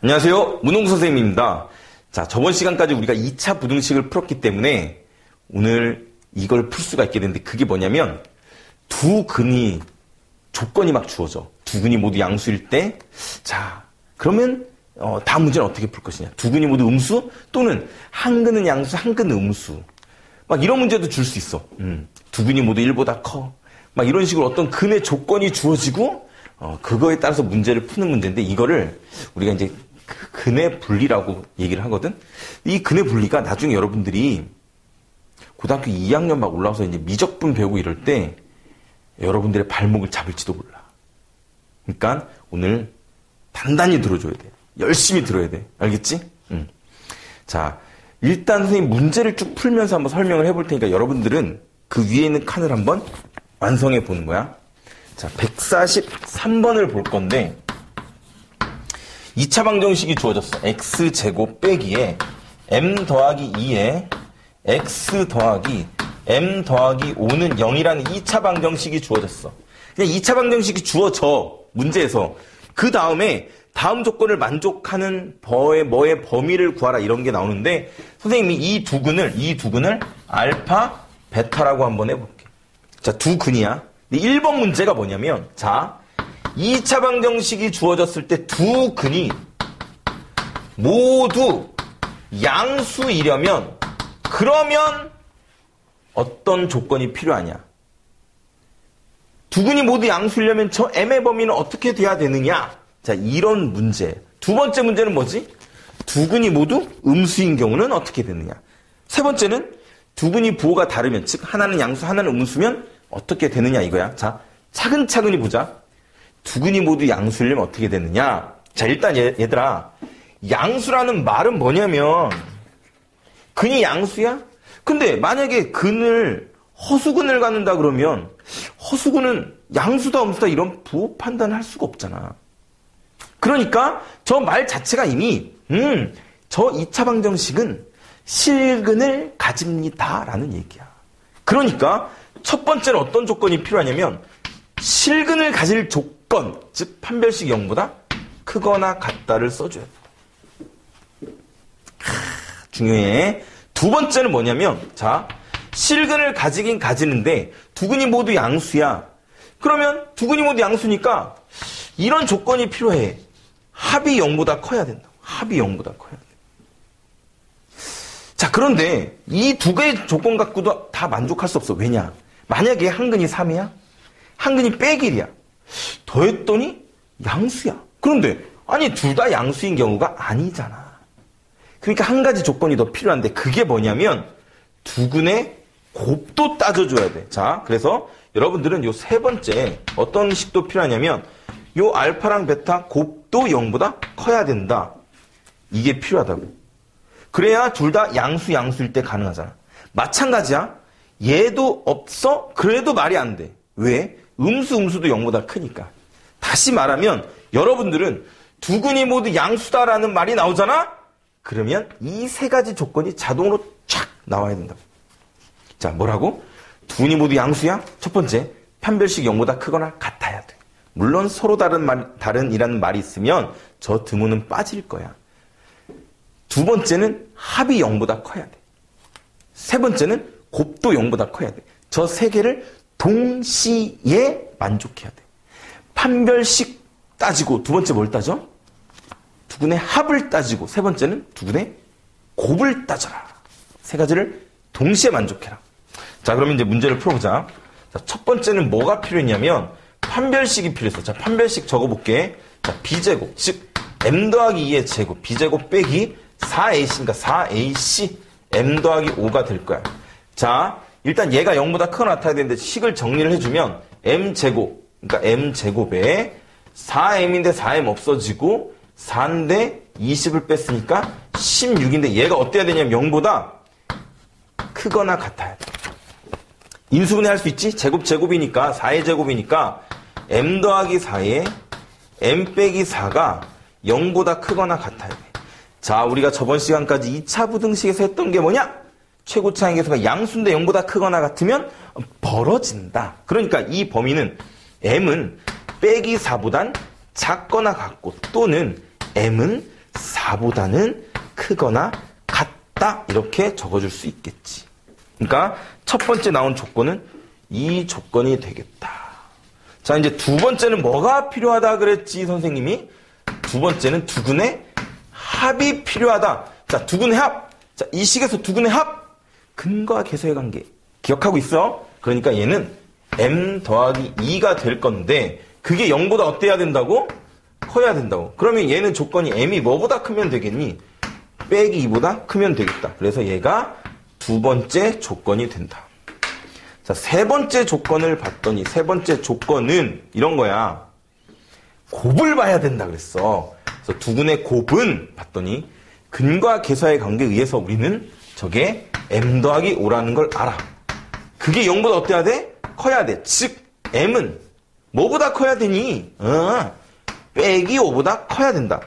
안녕하세요. 문홍 선생님입니다. 자, 저번 시간까지 우리가 2차 부등식을 풀었기 때문에 오늘 이걸 풀 수가 있게 됐는데 그게 뭐냐면 두 근이 조건이 막 주어져. 두 근이 모두 양수일 때 자, 그러면 다음 문제는 어떻게 풀 것이냐. 두 근이 모두 음수 또는 한 근은 양수, 한 근은 음수. 막 이런 문제도 줄 수 있어. 두 근이 모두 1보다 커. 막 이런 식으로 어떤 근의 조건이 주어지고 그거에 따라서 문제를 푸는 문제인데 이거를 우리가 이제 근의 분리라고 얘기를 하거든. 이 근의 분리가 나중에 여러분들이 고등학교 2학년 막 올라와서 이제 미적분 배우고 이럴 때 여러분들의 발목을 잡을지도 몰라. 그러니까 오늘 단단히 들어줘야 돼. 열심히 들어야 돼. 알겠지? 자, 일단 선생님 문제를 쭉 풀면서 한번 설명을 해볼 테니까 여러분들은 그 위에 있는 칸을 한번 완성해 보는 거야. 자, 143번을 볼 건데 2차 방정식이 주어졌어. x제곱 빼기에 m 더하기 2에 x 더하기 m 더하기 5는 0이라는 2차 방정식이 주어졌어. 그냥 2차 방정식이 주어져. 문제에서. 그 다음에 다음 조건을 만족하는 뭐의 범위를 구하라 이런 게 나오는데 선생님이 이 두 근을 알파, 베타라고 한번 해볼게. 자, 두 근이야. 1번 문제가 뭐냐면 자, 2차 방정식이 주어졌을 때 두 근이 모두 양수이려면 그러면 어떤 조건이 필요하냐? 두 근이 모두 양수이려면 저 m의 범위는 어떻게 돼야 되느냐? 자, 이런 문제. 두 번째 문제는 뭐지? 두 근이 모두 음수인 경우는 어떻게 되느냐? 세 번째는 두 근이 부호가 다르면 즉 하나는 양수 하나는 음수면 어떻게 되느냐 이거야. 자, 차근차근히 보자. 두 근이 모두 양수이려면 어떻게 되느냐? 자, 일단 얘들아, 양수라는 말은 뭐냐면 근이 양수야? 근데 만약에 허수근을 갖는다 그러면 허수근은 양수다 음수다 이런 부호 판단을 할 수가 없잖아. 그러니까 저 말 자체가 이미 저 2차 방정식은 실근을 가집니다 라는 얘기야. 그러니까 첫 번째는 어떤 조건이 필요하냐면 실근을 가질 조건, 즉 판별식 0보다 크거나 같다를 써줘야 돼. 중요해. 두 번째는 뭐냐면 자, 실근을 가지긴 가지는데 두 근이 모두 양수야. 그러면 두 근이 모두 양수니까 이런 조건이 필요해. 합이 0보다 커야 된다. 합이 0보다 커야 돼. 자, 그런데 이 두 개의 조건 갖고도 다 만족할 수 없어. 왜냐? 만약에 한 근이 3이야? 한 근이 빼기 1이야. 더했더니 양수야. 그런데 아니 둘 다 양수인 경우가 아니잖아. 그러니까 한 가지 조건이 더 필요한데 그게 뭐냐면 두 근의 곱도 따져줘야 돼. 자, 그래서 여러분들은 요 세 번째 어떤 식도 필요하냐면 요 알파랑 베타 곱도 0보다 커야 된다. 이게 필요하다고. 그래야 둘 다 양수일 때 가능하잖아. 마찬가지야. 얘도 없어? 그래도 말이 안 돼. 왜? 음수도 0보다 크니까. 다시 말하면 여러분들은 두 근이 모두 양수다라는 말이 나오잖아? 그러면 이 세 가지 조건이 자동으로 촥 나와야 된다고. 자, 뭐라고? 두 근이 모두 양수야? 첫 번째, 판별식 0보다 크거나 같아야 돼. 물론 서로 다른이라는 말이 있으면 저 드문은 빠질 거야. 두 번째는 합이 0보다 커야 돼. 세 번째는 곱도 0보다 커야 돼. 저 세 개를 동시에 만족해야 돼. 판별식 따지고 두 번째 뭘 따져? 두 근의 합을 따지고 세 번째는 두 근의 곱을 따져라. 세 가지를 동시에 만족해라. 자, 그러면 이제 문제를 풀어보자. 자, 첫 번째는 뭐가 필요했냐면 판별식이 필요했어. 자, 판별식 적어볼게. 자, b제곱, 즉 m 더하기 2의 제곱, b제곱 빼기 4ac니까 4ac m 더하기 5가 될 거야. 자, 일단 얘가 0보다 크거나 같아야 되는데 식을 정리를 해주면 m제곱, 그러니까 m제곱에 4m인데 4m 없어지고 4인데 20을 뺐으니까 16인데 얘가 어때야 되냐면 0보다 크거나 같아야 돼. 인수분해 할 수 있지? 제곱이니까 4의 제곱이니까 m 더하기 4에 m 빼기 4가 0보다 크거나 같아야 돼. 자, 우리가 저번 시간까지 2차 부등식에서 했던 게 뭐냐? 최고차항 계수가 양수인데 0보다 크거나 같으면 벌어진다. 그러니까 이 범위는 m은 빼기 4보단 작거나 같고 또는 m은 4보다는 크거나 같다 이렇게 적어줄 수 있겠지. 그러니까 첫 번째 나온 조건은 이 조건이 되겠다. 자, 이제 두 번째는 뭐가 필요하다 그랬지 선생님이? 두 번째는 두근의 합이 필요하다. 자, 두근의 합. 자, 이 식에서 두근의 합. 근과 계수의 관계. 기억하고 있어? 그러니까 얘는 m 더하기 2가 될 건데 그게 0보다 어때야 된다고? 커야 된다고. 그러면 얘는 조건이 m이 뭐보다 크면 되겠니? 빼기 2보다 크면 되겠다. 그래서 얘가 두 번째 조건이 된다. 자, 세 번째 조건을 봤더니 세 번째 조건은 이런 거야. 곱을 봐야 된다 그랬어. 그래서 두근의 곱은 봤더니 근과 계수의 관계에 의해서 우리는 저게 m 더하기 5라는 걸 알아. 그게 0보다 어때야 돼? 커야 돼. 즉 m은 뭐보다 커야 되니? 빼기 5보다 커야 된다.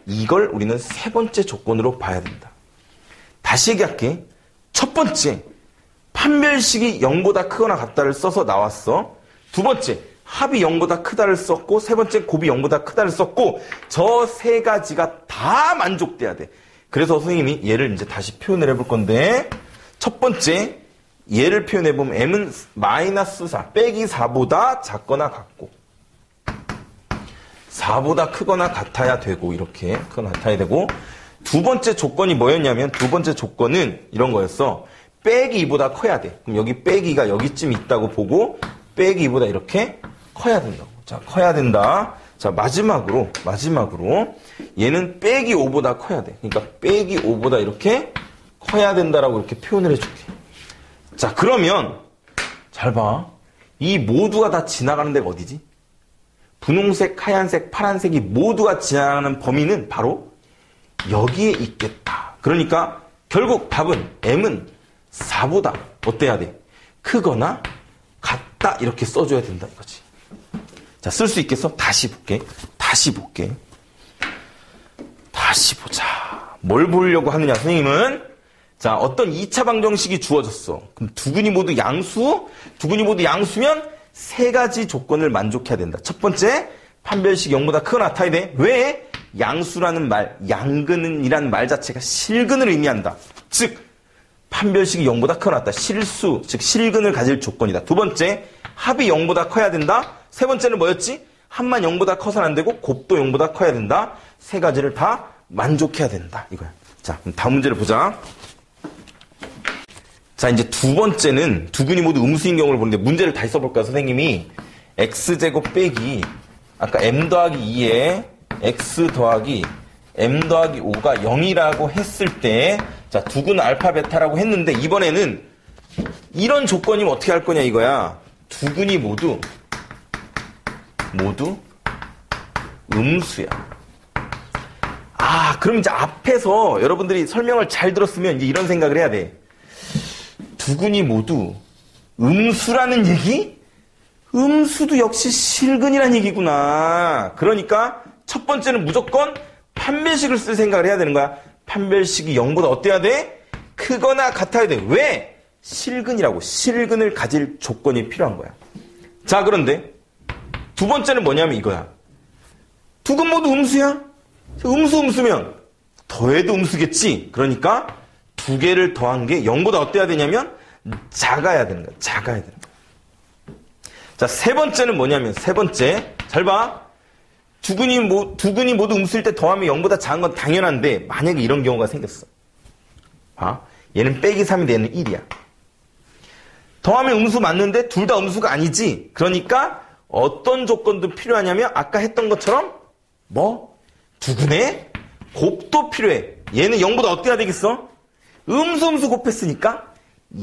이걸 우리는 세 번째 조건으로 봐야 된다. 다시 얘기할게. 첫 번째, 판별식이 0보다 크거나 같다를 써서 나왔어. 두 번째, 합이 0보다 크다를 썼고, 세 번째, 곱이 0보다 크다를 썼고, 저 세 가지가 다 만족돼야 돼. 그래서 선생님이 얘를 이제 다시 표현을 해볼 건데, 첫 번째, 얘를 표현해보면 m은 마이너스 4, 빼기 4보다 작거나 같고, 4보다 크거나 같아야 되고, 이렇게 크거나 같아야 되고, 두 번째 조건이 뭐였냐면, 두 번째 조건은 이런 거였어. 빼기 2보다 커야 돼. 그럼 여기 빼기가 여기쯤 있다고 보고, 빼기 2보다 이렇게 커야 된다고. 자, 커야 된다. 자, 마지막으로, 얘는 빼기 5보다 커야 돼. 그러니까 빼기 5보다 이렇게 커야 된다라고 이렇게 표현을 해줄게. 자, 그러면, 잘 봐. 이 모두가 다 지나가는 데가 어디지? 분홍색, 하얀색, 파란색이 모두가 지나가는 범위는 바로 여기에 있겠다. 그러니까 결국 답은 m은 4보다 어때야 돼? 크거나 같다 이렇게 써줘야 된다 이거지. 자, 쓸 수 있겠어? 다시 볼게. 다시 보자. 뭘 보려고 하느냐 선생님은? 자, 어떤 2차 방정식이 주어졌어. 그럼 두근이 모두 양수면 세 가지 조건을 만족해야 된다. 첫 번째, 판별식이 0보다 크거나 같아야 돼. 왜? 양수라는 말, 양근이라는 말 자체가 실근을 의미한다. 즉, 판별식이 0보다 크거나 같다. 실수, 즉 실근을 가질 조건이다. 두 번째, 합이 0보다 커야 된다. 세 번째는 뭐였지? 합만 0보다 커서는 안 되고 곱도 0보다 커야 된다. 세 가지를 다 만족해야 된다. 이거야. 자, 그럼 다음 문제를 보자. 자, 이제 두 번째는 두근이 모두 음수인 경우를 보는데 문제를 다시 써볼까요? 선생님이 x제곱 빼기 아까 m 더하기 2에 x 더하기 m 더하기 5가 0이라고 했을 때 자, 두근 알파 베타라고 했는데 이번에는 이런 조건이면 어떻게 할 거냐 이거야. 두근이 모두 음수야. 아, 그럼 이제 앞에서 여러분들이 설명을 잘 들었으면 이제 이런 생각을 해야 돼. 두근이 모두 음수라는 얘기? 음수도 역시 실근이라는 얘기구나. 그러니까 첫 번째는 무조건 판별식을 쓸 생각을 해야 되는 거야. 판별식이 0보다 어때야 돼? 크거나 같아야 돼. 왜? 실근이라고. 실근을 가질 조건이 필요한 거야. 자, 그런데 두 번째는 뭐냐면 이거야. 두근 모두 음수야? 음수면 더해도 음수겠지. 그러니까 두 개를 더한 게 0보다 어때야 되냐면 작아야 되는 거야. 작아야 되는 거야. 자, 세 번째는 뭐냐면 세 번째. 잘 봐. 두근이 모두 음수일 때 더하면 0보다 작은 건 당연한데 만약에 이런 경우가 생겼어. 봐. 얘는 빼기 3인데 얘는 1이야. 더하면 음수 맞는데 둘 다 음수가 아니지. 그러니까 어떤 조건도 필요하냐면 아까 했던 것처럼 두근의 곱도 필요해. 얘는 0보다 어때야 되겠어? 음수 곱했으니까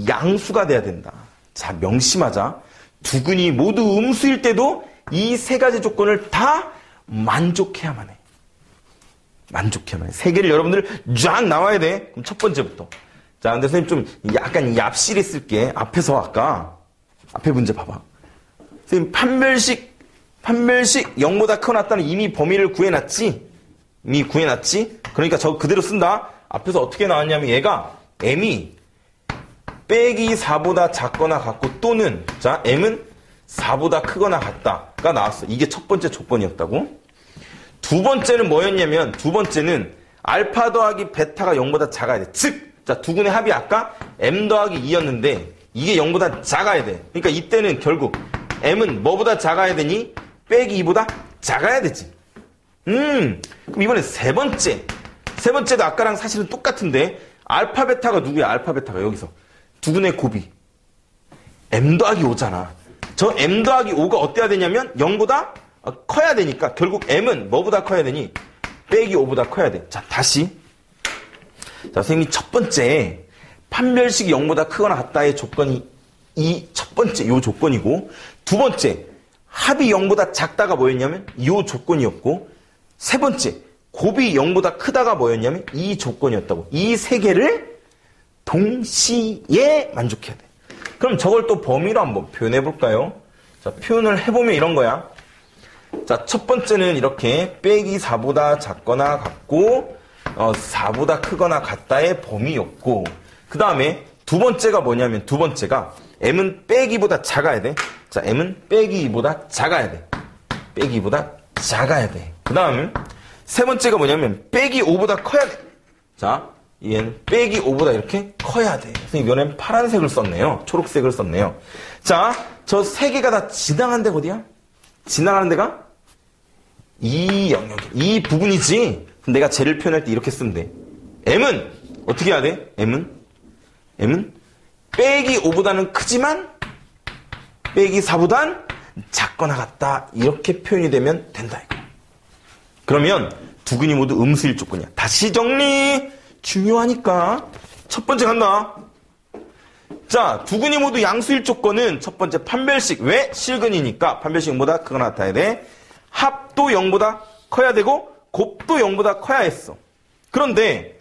양수가 돼야 된다. 자, 명심하자. 두근이 모두 음수일 때도 이 세 가지 조건을 다 만족해야만 해. 세 개를 여러분들 쫙 나와야 돼. 그럼 첫 번째부터. 자, 근데 선생님 좀 약간 얍실히 쓸게. 앞에서 아까 앞에 문제 봐봐. 선생님 판별식 0보다 크거나 같다는 이미 범위를 구해놨지? 그러니까 저거 그대로 쓴다. 앞에서 어떻게 나왔냐면 얘가 m이 빼기 4보다 작거나 같고 또는 자 m은 4보다 크거나 같다가 나왔어. 이게 첫 번째 조건이었다고. 두 번째는 뭐였냐면 두 번째는 알파 더하기 베타가 0보다 작아야 돼. 즉, 자, 두근의 합이 아까 m 더하기 2였는데 이게 0보다 작아야 돼. 그러니까 이때는 결국 m은 뭐보다 작아야 되니? 빼기 2보다 작아야 되지. 그럼 이번에 세 번째도 아까랑 사실은 똑같은데 알파 베타가 누구야? 알파 베타가 여기서 두근의 곱이 m 더하기 5잖아. 저 m 더하기 5가 어때야 되냐면 0보다 커야 되니까 결국 m은 뭐보다 커야 되니? 빼기 5보다 커야 돼. 자, 다시. 자, 선생님이 첫 번째 판별식이 0보다 크거나 같다의 조건이 이 첫 번째 요 조건이고, 두 번째 합이 0보다 작다가 뭐였냐면 요 조건이었고, 세 번째 곱이 0보다 크다가 뭐였냐면 이 조건이었다고. 이 세 개를 동시에 만족해야 돼. 그럼 저걸 또 범위로 한번 표현해 볼까요? 자, 표현을 해보면 이런 거야. 자, 첫 번째는 이렇게 빼기 4보다 작거나 같고 4보다 크거나 같다의 범위였고, 그 다음에 두 번째가 뭐냐면 두 번째가 m은 빼기보다 작아야 돼. 자, m은 빼기 2보다 작아야 돼. 빼기 2보다 작아야 돼. 그 다음 세 번째가 뭐냐면 빼기 5보다 커야 돼. 자, 얘는 빼기 5보다 이렇게 커야 돼. 선생님 이번엔 파란색을 썼네요. 초록색을 썼네요. 자, 저 세 개가 다 지나가는 데가 어디야? 지나가는 데가 이 영역, 이 부분이지. 내가 쟤를 표현할 때 이렇게 쓰면 돼. m은 어떻게 해야 돼? m은 빼기 5보다는 크지만 빼기 4보단 작거나 같다. 이렇게 표현이 되면 된다 이거. 그러면 두근이 모두 음수일 조건이야. 다시 정리. 중요하니까. 첫 번째 간다. 자, 두근이 모두 양수일 조건은 첫 번째 판별식. 왜? 실근이니까 판별식 0보다 크거나 같아야 돼. 합도 0보다 커야 되고 곱도 0보다 커야 했어. 그런데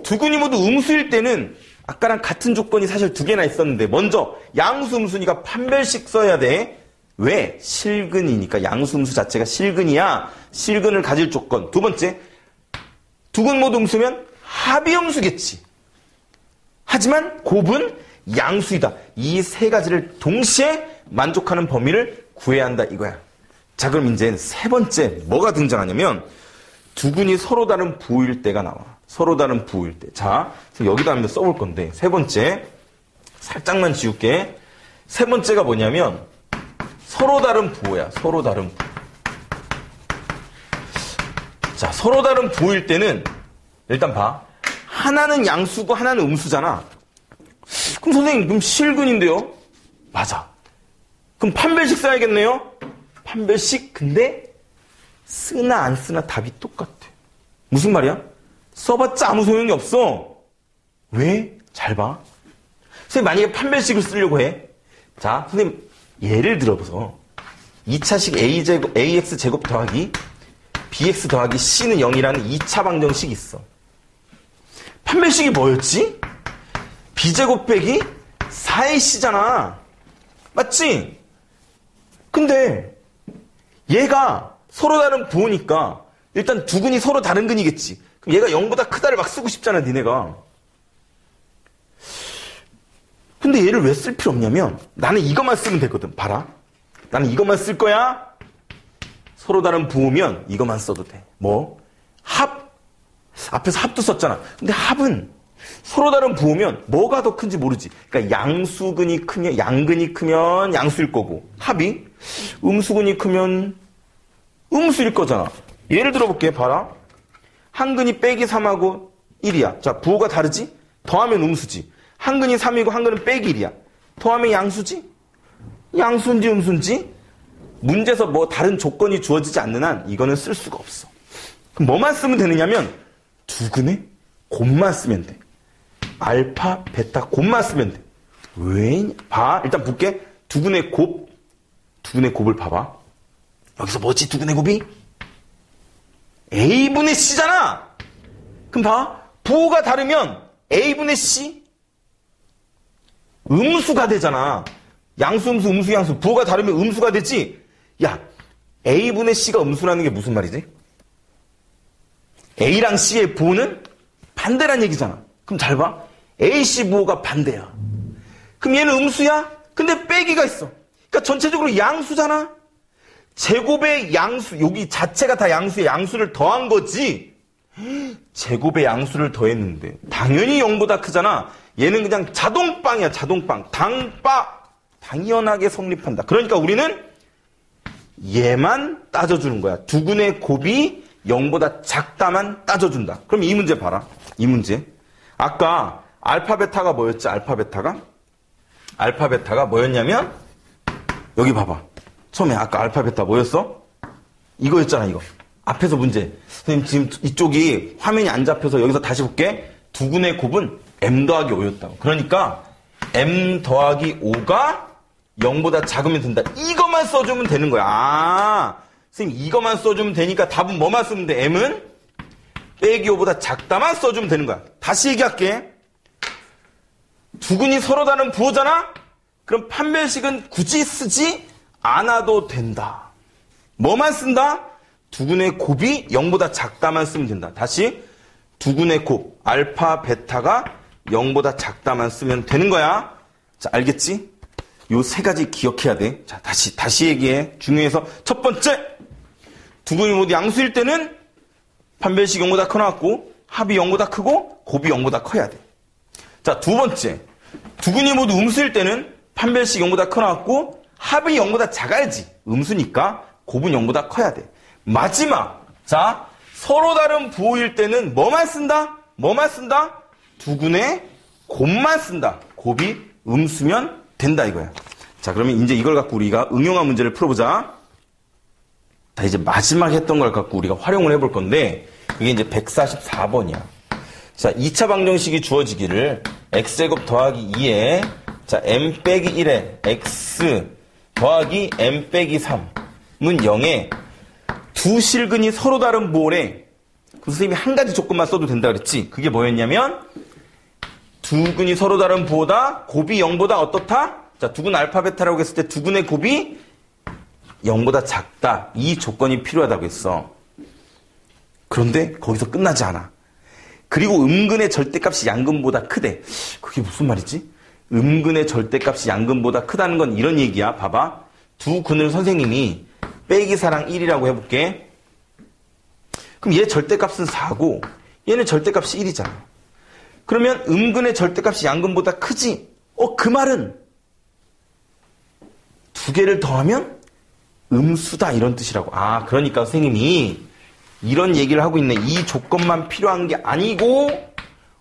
두근이 모두 음수일 때는 아까랑 같은 조건이 사실 두 개나 있었는데, 먼저 양수 음수니까 판별식 써야 돼. 왜? 실근이니까. 양수 음수 자체가 실근이야. 실근을 가질 조건. 두 번째, 두근 모두 음수면 합이 음수겠지. 하지만 곱은 양수이다. 이 세 가지를 동시에 만족하는 범위를 구해야 한다 이거야. 자, 그럼 이제 세 번째 뭐가 등장하냐면 두근이 서로 다른 부호일 때가 나와. 서로 다른 부호일 때. 자, 여기다 한번 써볼 건데, 세 번째 살짝만 지울게. 세 번째가 뭐냐면 서로 다른 부호야. 서로 다른 부호. 자, 서로 다른 부호일 때는 일단 봐. 하나는 양수고 하나는 음수잖아. 그럼 선생님 그럼 실근인데요? 맞아. 그럼 판별식 써야겠네요? 판별식. 근데 쓰나 안 쓰나 답이 똑같아. 무슨 말이야? 써봤자 아무 소용이 없어. 왜? 잘 봐. 선생님 만약에 판별식을 쓰려고 해. 자, 선생님 예를 들어서 2차식 AX제곱 더하기 BX 더하기 C는 0이라는 2차 방정식이 있어. 판별식이 뭐였지? B제곱 빼기 4AC잖아. 맞지? 근데 얘가 서로 다른 부호니까 일단 두 근이 서로 다른 근이겠지. 그럼 얘가 0보다 크다를 막 쓰고 싶잖아, 니네가. 근데 얘를 왜 쓸 필요 없냐면 나는 이것만 쓰면 되거든. 봐라. 나는 이것만 쓸 거야. 서로 다른 부호면 이것만 써도 돼. 뭐? 합. 앞에서 합도 썼잖아. 근데 합은 서로 다른 부호면 뭐가 더 큰지 모르지. 그러니까 양수근이 크면, 양근이 크면 양수일 거고, 합이 음수근이 크면 음수일 거잖아. 예를 들어볼게. 봐라. 한 근이 빼기 3하고 1이야. 자, 부호가 다르지? 더하면 음수지. 한 근이 3이고 한 근은 빼기 1이야. 더하면 양수지? 양수인지 음수인지? 문제에서 뭐 다른 조건이 주어지지 않는 한 이거는 쓸 수가 없어. 그럼 뭐만 쓰면 되느냐면 두 근의 곱만 쓰면 돼. 알파, 베타 곱만 쓰면 돼. 왜? 봐. 일단 볼게. 두 근의 곱. 두 근의 곱을 봐봐. 여기서 뭐지? 두 근의 곱이? A분의 C잖아. 그럼 봐. 부호가 다르면 A분의 C 음수가 되잖아. 양수, 음수, 음수, 양수. 부호가 다르면 음수가 되지. 야, A분의 C가 음수라는 게 무슨 말이지? A랑 C의 부호는 반대란 얘기잖아. 그럼 잘 봐. AC 부호가 반대야. 그럼 얘는 음수야? 근데 빼기가 있어. 그러니까 전체적으로 양수잖아. 제곱의 양수, 여기 자체가 다 양수에 양수를 더한 거지. 제곱의 양수를 더했는데 당연히 0보다 크잖아. 얘는 그냥 자동빵이야. 자동빵. 당연하게 성립한다. 그러니까 우리는 얘만 따져주는 거야. 두근의 곱이 0보다 작다만 따져준다. 그럼 이 문제 봐라. 이 문제. 아까 알파 베타가 뭐였지? 알파 베타가 뭐였냐면 여기 봐봐. 처음에 아까 알파 베타 뭐였어? 이거였잖아. 이거. 앞에서 문제. 선생님 지금 이쪽이 화면이 안 잡혀서 여기서 다시 볼게. 두근의 곱은 m 더하기 5였다고. 그러니까 m 더하기 5가 0보다 작으면 된다. 이것만 써주면 되는 거야. 선생님 이것만 써주면 되니까 답은 뭐만 쓰면 돼? m은 빼기 5보다 작다만 써주면 되는 거야. 다시 얘기할게. 두근이 서로 다른 부호잖아? 그럼 판별식은 굳이 쓰지 않아도 된다. 뭐만 쓴다? 두근의 곱이 0보다 작다만 쓰면 된다. 다시 두근의 곱 알파 베타가 0보다 작다만 쓰면 되는 거야. 자, 알겠지? 요 세 가지 기억해야 돼. 자, 다시 얘기해. 중요해서 첫 번째, 두근이 모두 양수일 때는 판별식 0보다 커나왔고 합이 0보다 크고 곱이 0보다 커야 돼. 자, 두 번째, 두근이 모두 음수일 때는 판별식 0보다 커나왔고 합이 0보다 작아야지. 음수니까 곱은 0보다 커야 돼. 마지막, 자, 서로 다른 부호일 때는 뭐만 쓴다? 두근의 곱만 쓴다. 곱이 음수면 된다 이거야. 자, 그러면 이제 이걸 갖고 우리가 응용한 문제를 풀어보자. 자, 이제 마지막 했던 걸 갖고 우리가 활용을 해볼 건데 이게 이제 144번이야. 자, 2차 방정식이 주어지기를 x제곱 더하기 2에 자, m 빼기 1에 x 더하기 m 빼기 3은 0에 두 실근이 서로 다른 부호래. 그 선생님이 한 가지 조건만 써도 된다 그랬지. 그게 뭐였냐면 두 근이 서로 다른 부호다. 곱이 0보다 어떻다? 자, 두근 알파 베타라고 했을 때 두근의 곱이 0보다 작다. 이 조건이 필요하다고 했어. 그런데 거기서 끝나지 않아. 그리고 음근의 절대값이 양근보다 크대. 그게 무슨 말이지? 음근의 절대값이 양근보다 크다는 건 이런 얘기야. 봐봐. 두 근을 선생님이 빼기 4랑 1이라고 해볼게. 그럼 얘 절대값은 4고 얘는 절대값이 1이잖아. 그러면 음근의 절대값이 양근보다 크지? 그 말은 두 개를 더하면 음수다 이런 뜻이라고. 아, 그러니까 선생님이 이런 얘기를 하고 있네. 이 조건만 필요한 게 아니고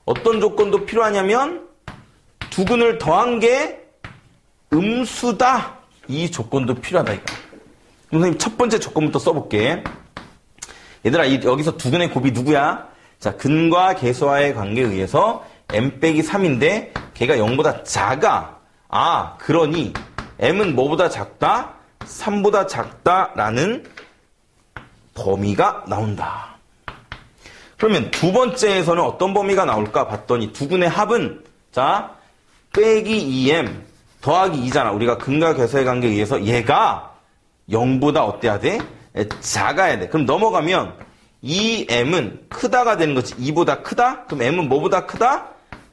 어떤 조건도 필요하냐면 두 근을 더한 게 음수다. 이 조건도 필요하다 이거. 선생님 첫 번째 조건부터 써볼게. 얘들아, 여기서 두 근의 곱이 누구야? 자, 근과 계수와의 관계에 의해서 m 빼기 3인데 걔가 0보다 작아. 아, 그러니 m은 뭐보다 작다? 3보다 작다라는 범위가 나온다. 그러면 두 번째에서는 어떤 범위가 나올까 봤더니 두 근의 합은 자, 빼기 2m 더하기 2잖아. 우리가 근과 계수의 관계에 의해서 얘가 0보다 어때야 돼? 작아야 돼. 그럼 넘어가면 2m은 크다가 되는 거지. 2보다 크다? 그럼 m은 뭐보다 크다?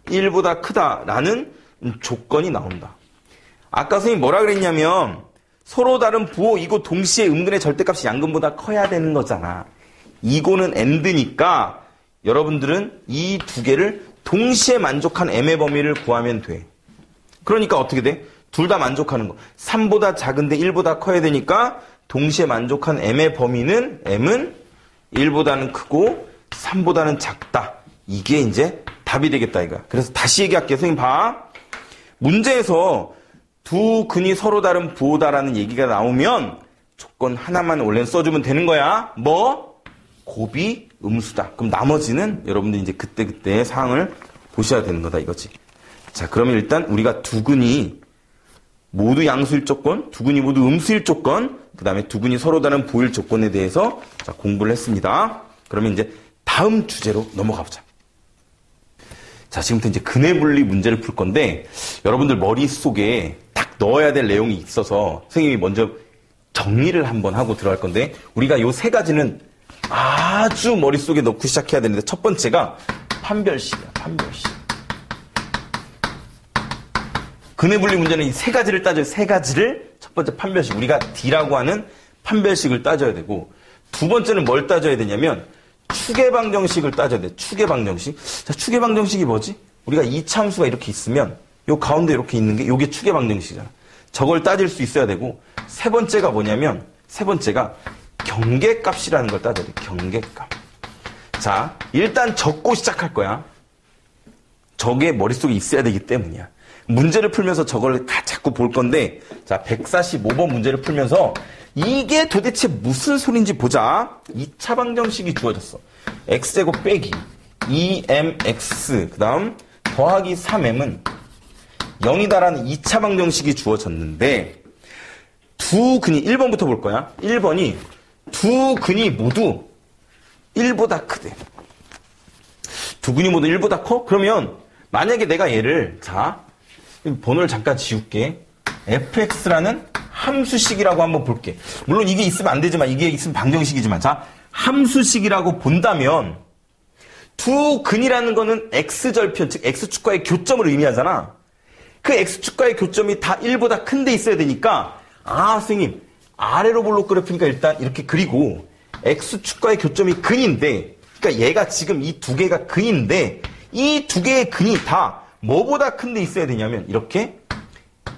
1보다 크다라는 조건이 나온다. 아까 선생님이 뭐라 그랬냐면 서로 다른 부호이고 동시에 음근의 절대값이 양근보다 커야 되는 거잖아. 이고는 and니까 여러분들은 이 두 개를 동시에 만족한 m의 범위를 구하면 돼. 그러니까 어떻게 돼? 둘 다 만족하는 거. 3보다 작은데 1보다 커야 되니까 동시에 만족한 m의 범위는 m은 1보다는 크고 3보다는 작다. 이게 이제 답이 되겠다 이거야. 그래서 다시 얘기할게요. 선생님 봐. 문제에서 두 근이 서로 다른 부호다라는 얘기가 나오면 조건 하나만 원래는 써주면 되는 거야. 뭐? 곱이 음수다. 그럼 나머지는 여러분들 이제 그때그때 사항을 보셔야 되는 거다 이거지. 자, 그러면 일단 우리가 두 근이 모두 양수일 조건, 두 근이 모두 음수일 조건, 그 다음에 두 근이 서로 다른 부호일 조건에 대해서 자, 공부를 했습니다. 그러면 이제 다음 주제로 넘어가 보자. 자, 지금부터 이제 근의 분리 문제를 풀 건데 여러분들 머릿속에 딱 넣어야 될 내용이 있어서 선생님이 먼저 정리를 한번 하고 들어갈 건데 우리가 요 세 가지는 아주 머릿속에 넣고 시작해야 되는데 첫 번째가 판별식이야. 판별식. 근의 분리 문제는 이 세 가지를 따져요. 세 가지를. 첫 번째 판별식. 우리가 D라고 하는 판별식을 따져야 되고 두 번째는 뭘 따져야 되냐면 축의 방정식을 따져야 돼. 축의 방정식. 자, 축의 방정식이 뭐지? 우리가 이차함수가 이렇게 있으면 요 가운데 이렇게 있는 게 요게 축의 방정식이잖아. 저걸 따질 수 있어야 되고 세 번째가 뭐냐면 세 번째가 경계값이라는 걸 따져야 돼. 경계값. 자, 일단 적고 시작할 거야. 저게 머릿속에 있어야 되기 때문이야. 문제를 풀면서 저걸 자꾸 볼 건데 자, 145번 문제를 풀면서 이게 도대체 무슨 소린지 보자. 2차 방정식이 주어졌어. x제곱 빼기 2mx 그 다음 더하기 3m은 0이다라는 2차 방정식이 주어졌는데 두 근이 1번부터 볼 거야. 1번이 두 근이 모두 1보다 크대. 두 근이 모두 1보다 커? 그러면 만약에 내가 얘를 자 번호를 잠깐 지울게. fx라는 함수식이라고 한번 볼게. 물론 이게 있으면 안 되지만 이게 있으면 방정식이지만 자 함수식이라고 본다면 두 근이라는 거는 x절편 즉 x축과의 교점을 의미하잖아. 그 x축과의 교점이 다 1보다 큰 데 있어야 되니까 아 선생님 아래로 볼록 그래프니까 일단 이렇게 그리고 x축과의 교점이 근인데 그러니까 얘가 지금 이 두 개가 근인데 이 두 개의 근이 다 뭐보다 큰 데 있어야 되냐면 이렇게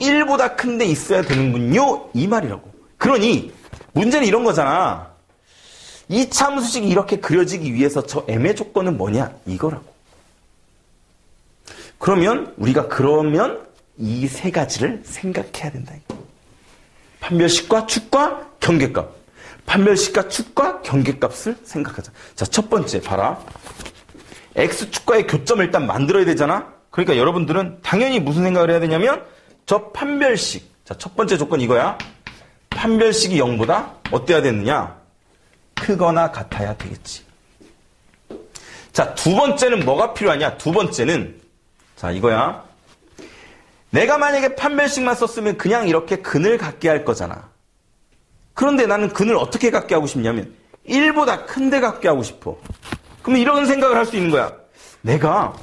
1보다 큰 데 있어야 되는군요. 이 말이라고. 그러니 문제는 이런 거잖아. 이 참수식이 이렇게 그려지기 위해서 저 m의 조건은 뭐냐? 이거라고. 그러면 우리가 이 세 가지를 생각해야 된다. 판별식과 축과 경계값. 판별식과 축과 경계값을 생각하자. 자, 첫 번째 봐라. x축과의 교점을 일단 만들어야 되잖아. 그러니까 여러분들은 당연히 무슨 생각을 해야 되냐면 저 판별식. 자, 첫 번째 조건 이거야. 판별식이 0보다 어때야 되느냐? 크거나 같아야 되겠지. 자, 두 번째는 뭐가 필요하냐? 두 번째는 자, 이거야. 내가 만약에 판별식만 썼으면 그냥 이렇게 근을 갖게 할 거잖아. 그런데 나는 근을 어떻게 갖게 하고 싶냐면 1보다 큰데 갖게 하고 싶어. 그러면 이런 생각을 할 수 있는 거야. 내가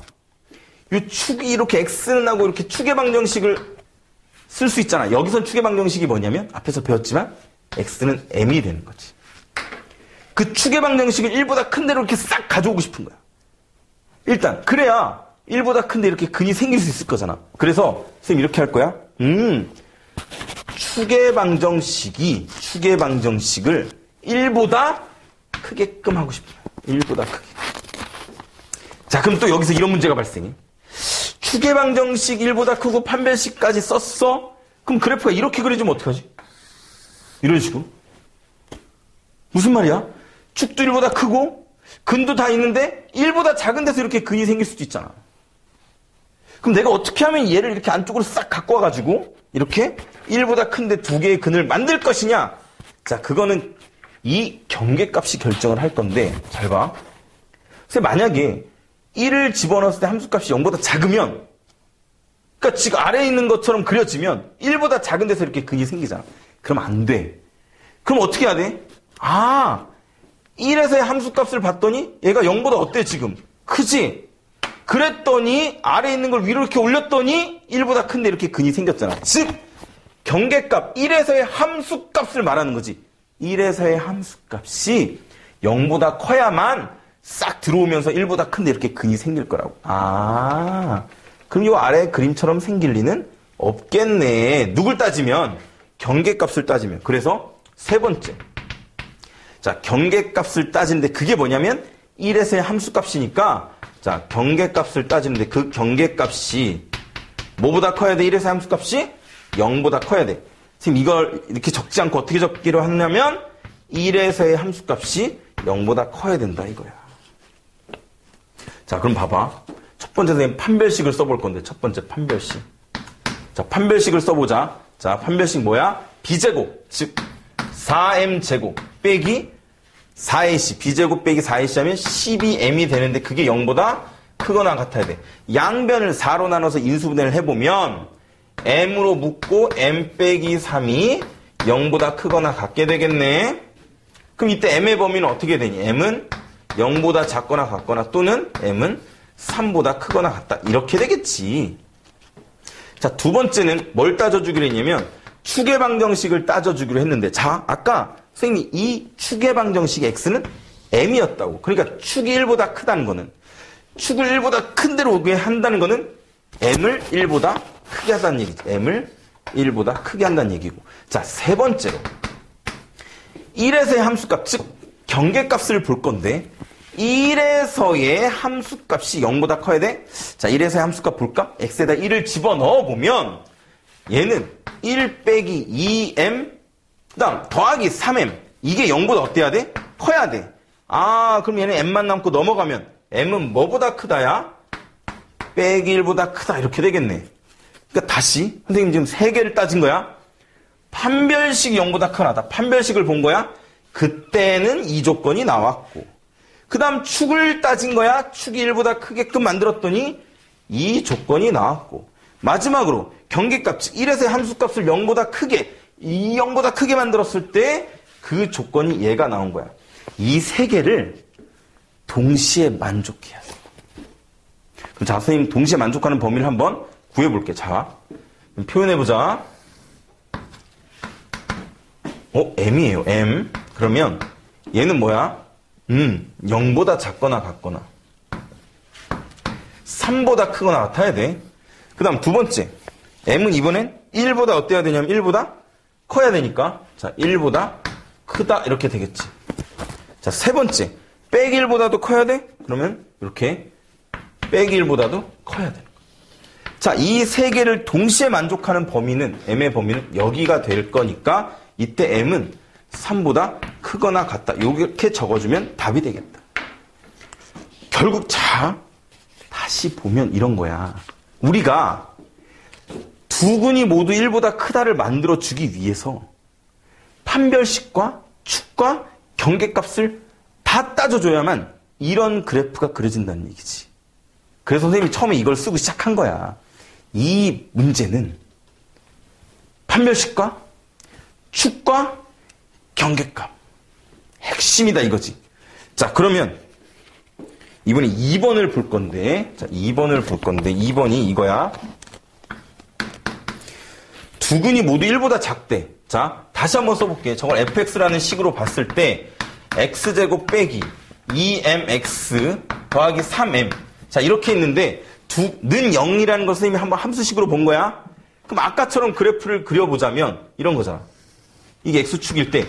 이 축이 이렇게 x는 하고 이렇게 축의 방정식을 쓸 수 있잖아. 여기선 축의 방정식이 뭐냐면 앞에서 배웠지만 x는 m이 되는 거지. 그 축의 방정식을 1보다 큰 데로 이렇게 싹 가져오고 싶은 거야. 일단 그래야 1보다 큰데 이렇게 근이 생길 수 있을 거잖아. 그래서 선생님 이렇게 할 거야. 축의 방정식을 1보다 크게끔 하고 싶어. 1보다 크게. 자, 그럼 또 여기서 이런 문제가 발생해. 축의 방정식 1보다 크고 판별식까지 썼어? 그럼 그래프가 이렇게 그려지면 어떡하지? 이런 식으로. 무슨 말이야? 축도 1보다 크고 근도 다 있는데 1보다 작은 데서 이렇게 근이 생길 수도 있잖아. 그럼 내가 어떻게 하면 얘를 이렇게 안쪽으로 싹 갖고 와가지고 이렇게 1보다 큰데 두 개의 근을 만들 것이냐? 자, 그거는 이 경계값이 결정을 할 건데 잘 봐. 그래서 만약에 1을 집어넣었을 때 함수값이 0보다 작으면 그러니까 지금 아래에 있는 것처럼 그려지면 1보다 작은 데서 이렇게 근이 생기잖아. 그럼 안 돼. 그럼 어떻게 해야 돼? 아, 1에서의 함수값을 봤더니 얘가 0보다 어때 지금? 크지? 그랬더니 아래에 있는 걸 위로 이렇게 올렸더니 1보다 큰데 이렇게 근이 생겼잖아. 즉 경계값 1에서의 함수값을 말하는 거지. 1에서의 함수값이 0보다 커야만 싹 들어오면서 1보다 큰데 이렇게 근이 생길 거라고. 아, 그럼 이 아래 그림처럼 생길 리는 없겠네. 누굴 따지면? 경계값을 따지면. 그래서 세 번째. 자, 경계값을 따지는데 그게 뭐냐면 1에서의 함수값이니까 자, 경계값을 따지는데 그 경계값이 뭐보다 커야 돼? 1에서의 함수값이 0보다 커야 돼. 지금 이걸 이렇게 적지 않고 어떻게 적기로 하냐면 1에서의 함수값이 0보다 커야 된다 이거야. 자, 그럼 봐봐. 첫 번째 선생님 판별식을 써볼 건데 첫 번째 판별식. 자, 판별식을 써보자. 자, 판별식 뭐야? b제곱, 즉 4m제곱 빼기 4ac, b제곱 빼기 4ac 하면 12m이 되는데 그게 0보다 크거나 같아야 돼. 양변을 4로 나눠서 인수분해를 해보면 m으로 묶고 m 빼기 3이 0보다 크거나 같게 되겠네. 그럼 이때 m의 범위는 어떻게 되니? m은 0보다 작거나 같거나 또는 m은 3보다 크거나 같다. 이렇게 되겠지. 자, 두 번째는 뭘 따져주기로 했냐면 축의 방정식을 따져주기로 했는데 자, 아까 선생님이 이 축의 방정식의 x는 m이었다고. 그러니까 축이 1보다 크다는 거는, 축을 1보다 큰 대로 오게 한다는 거는 m을 1보다 크게 한다는 얘기지. m을 1보다 크게 한다는 얘기고. 자, 세 번째로 1에서의 함수값, 즉 경계값을 볼 건데 1에서의 함수값이 0보다 커야 돼? 자, 1에서의 함수값 볼까? x에다 1을 집어넣어 보면 얘는 1 빼기 2m 그 다음 더하기 3m 이게 0보다 어때야 돼? 커야 돼. 아, 그럼 얘는 m만 남고 넘어가면 m은 뭐보다 크다야? 빼기 1보다 크다 이렇게 되겠네. 그러니까 다시 선생님 지금 세 개를 따진 거야. 판별식이 0보다 크다. 판별식을 본 거야. 그때는 이 조건이 나왔고 그 다음 축을 따진 거야. 축이 1보다 크게끔 만들었더니 이 조건이 나왔고 마지막으로 경계값, 즉 1에서의 함수값을 0보다 크게, 이 0보다 크게 만들었을 때 그 조건이 얘가 나온 거야. 이 세 개를 동시에 만족해야 돼. 그럼 자, 선생님 동시에 만족하는 범위를 한번 구해볼게. 자, 표현해보자. m이에요. m. 그러면 얘는 뭐야? 0보다 작거나 같거나 3보다 크거나 같아야 돼. 그 다음 두 번째 m은 이번엔 1보다 어때야 되냐면 1보다 커야 되니까 자 1보다 크다 이렇게 되겠지. 자, 세 번째 빼기 1보다도 커야 돼? 그러면 이렇게 빼기 1보다도 커야 되는 거야. 자, 이 세 개를 동시에 만족하는 범위는 m의 범위는 여기가 될 거니까 이때 m은 3보다 크거나 같다. 이렇게 적어주면 답이 되겠다. 결국 자, 다시 보면 이런 거야. 우리가 두 근이 모두 1보다 크다를 만들어주기 위해서 판별식과 축과 경계값을 다 따져줘야만 이런 그래프가 그려진다는 얘기지. 그래서 선생님이 처음에 이걸 쓰고 시작한 거야. 이 문제는 판별식과 축과 경계값 핵심이다 이거지. 자, 그러면 이번에 2번을 볼 건데, 자, 2번을 볼 건데 2번이 이거야. 두 근이 모두 1보다 작대. 자, 다시 한번 써볼게. 저걸 fx라는 식으로 봤을 때 x제곱 빼기 2mx 더하기 3m. 자, 이렇게 있는데 는 0이라는 걸 선생님이 한번 함수식으로 본 거야. 그럼 아까처럼 그래프를 그려보자면 이런 거잖아. 이게 x축일 때,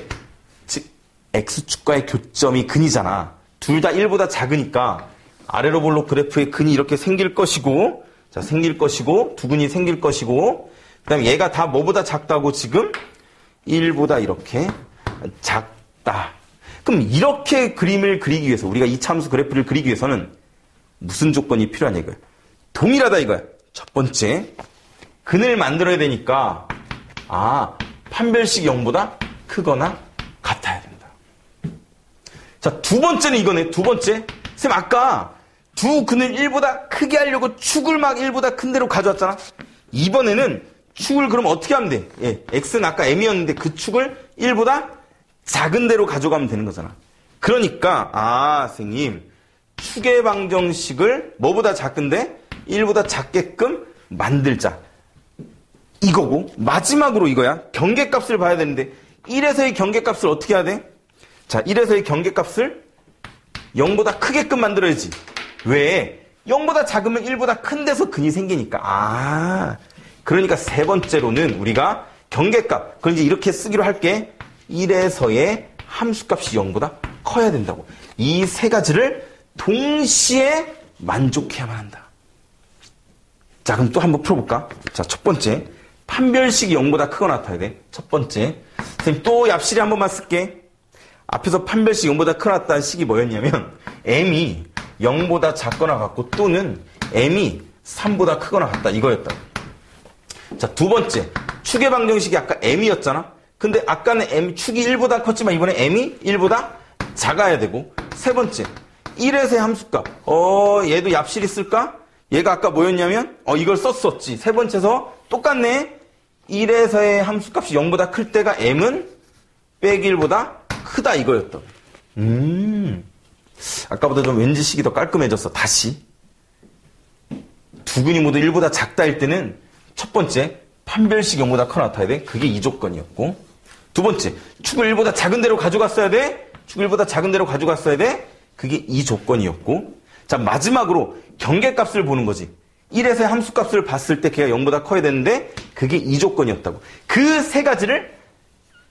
즉 x축과의 교점이 근이잖아. 둘 다 1보다 작으니까 아래로 볼록 그래프의 근이 이렇게 생길 것이고, 자, 생길 것이고, 두 근이 생길 것이고, 그 다음에 얘가 다 뭐보다 작다고 지금 1보다 이렇게 작다. 그럼 이렇게 그림을 그리기 위해서, 우리가 이차함수 그래프를 그리기 위해서는 무슨 조건이 필요하냐 이거야. 동일하다 이거야. 첫 번째, 근을 만들어야 되니까 판별식이 0보다 크거나 같아야 된다. 자, 두 번째는 이거네. 두 번째, 쌤 아까 두 근을 1보다 크게 하려고 축을 막 1보다 큰 데로 가져왔잖아. 이번에는 축을 그럼 어떻게 하면 돼? 예, x는 아까 m이었는데 그 축을 1보다 작은 데로 가져가면 되는 거잖아. 그러니까 선생님 축의 방정식을 뭐보다 작은데 1보다 작게끔 만들자. 이거고 마지막으로 이거야. 경계값을 봐야 되는데 1에서의 경계값을 어떻게 해야 돼? 자, 1에서의 경계값을 0보다 크게끔 만들어야지. 왜? 0보다 작으면 1보다 큰 데서 근이 생기니까. 그러니까 세 번째로는 우리가 경계값, 그걸 이제 이렇게 쓰기로 할게. 1에서의 함수값이 0보다 커야 된다고. 이 세 가지를 동시에 만족해야만 한다. 자, 그럼 또 한번 풀어볼까? 자, 첫 번째. 판별식이 0보다 크거나 같아야 돼. 첫 번째. 선생님 또 얍실히 한 번만 쓸게. 앞에서 판별식 0보다 크거나 같다는 식이 뭐였냐면 m이 0보다 작거나 같고 또는 m이 3보다 크거나 같다 이거였다. 자, 두 번째. 축의 방정식이 아까 m이었잖아. 근데 아까는 축이 1보다 컸지만 이번에 m이 1보다 작아야 되고. 세 번째. 1에서의 함수값. 얘도 얍실히 쓸까? 얘가 아까 뭐였냐면 이걸 썼었지. 세 번째서 똑같네. 1에서의 함수값이 0보다 클 때가 m은 빼기 1보다 크다 이거였다. 아까보다 좀 왠지 식이 더 깔끔해졌어. 다시. 두 근이 모두 1보다 작다일 때는 첫 번째, 판별식 0보다 커 나타나야 돼. 그게 이 조건이었고. 두 번째, 축을 1보다 작은 데로 가져갔어야 돼. 축 1보다 작은 데로 가져갔어야 돼. 그게 이 조건이었고. 자, 마지막으로 경계값을 보는 거지. 1에서의 함수값을 봤을 때 걔가 0보다 커야 되는데 그게 이 조건이었다고. 그 세 가지를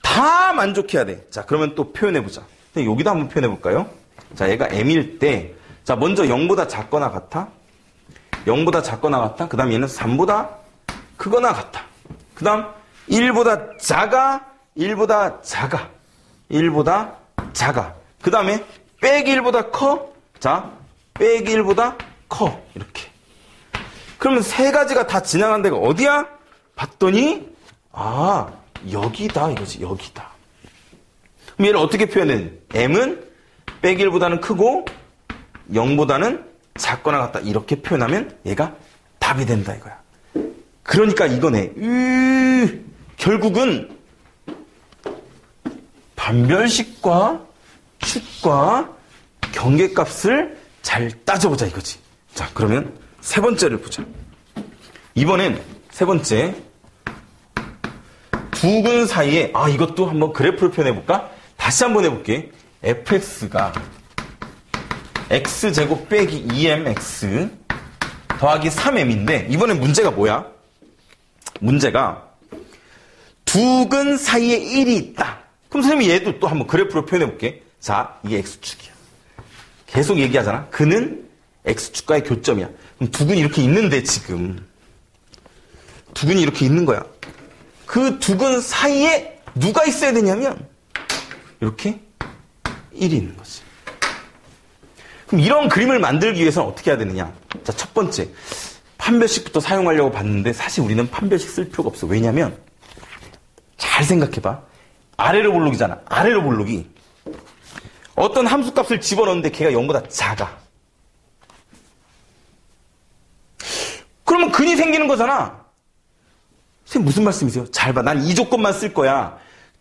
다 만족해야 돼. 자, 그러면 또 표현해보자. 여기다 한번 표현해볼까요? 자, 얘가 m일 때, 자, 먼저 0보다 작거나 같아. 0보다 작거나 같아. 그 다음 얘는 3보다 크거나 같아. 그 다음 1보다 작아. 1보다 작아. 1보다 작아. 그 다음에 빼기 1보다 커. 자, 빼기 1보다 커. 이렇게. 그러면 세 가지가 다 지나간 데가 어디야? 봤더니 아, 여기다 이거지. 여기다. 그럼 얘를 어떻게 표현해? m은 빼기 1보다는 크고 0보다는 작거나 같다. 이렇게 표현하면 얘가 답이 된다 이거야. 그러니까 이거네. 결국은 판별식과 축과 경계값을 잘 따져보자 이거지. 자, 그러면 세 번째를 보자. 이번엔 세 번째. 두 근 사이에, 이것도 한번 그래프를 표현해볼까? 다시 한번 해볼게. fx가 x제곱 빼기 2mx 더하기 3m인데, 이번엔 문제가 뭐야? 문제가 두 근 사이에 1이 있다. 그럼 선생님이 얘도 또 한번 그래프로 표현해볼게. 자, 이게 x축이야. 계속 얘기하잖아. 근은 x축과의 교점이야. 그럼 두 근이 이렇게 있는데 지금 두 근이 이렇게 있는 거야. 그 두 근 사이에 누가 있어야 되냐면 이렇게 1이 있는 거지. 그럼 이런 그림을 만들기 위해서는 어떻게 해야 되느냐? 자, 첫 번째. 판별식부터 사용하려고 봤는데 사실 우리는 판별식 쓸 필요가 없어. 왜냐면 잘 생각해봐. 아래로 볼록이잖아. 아래로 볼록이. 어떤 함수값을 집어넣는데 걔가 0보다 작아. 그러면 근이 생기는 거잖아. 선생님 무슨 말씀이세요? 잘 봐. 난 이 조건만 쓸 거야.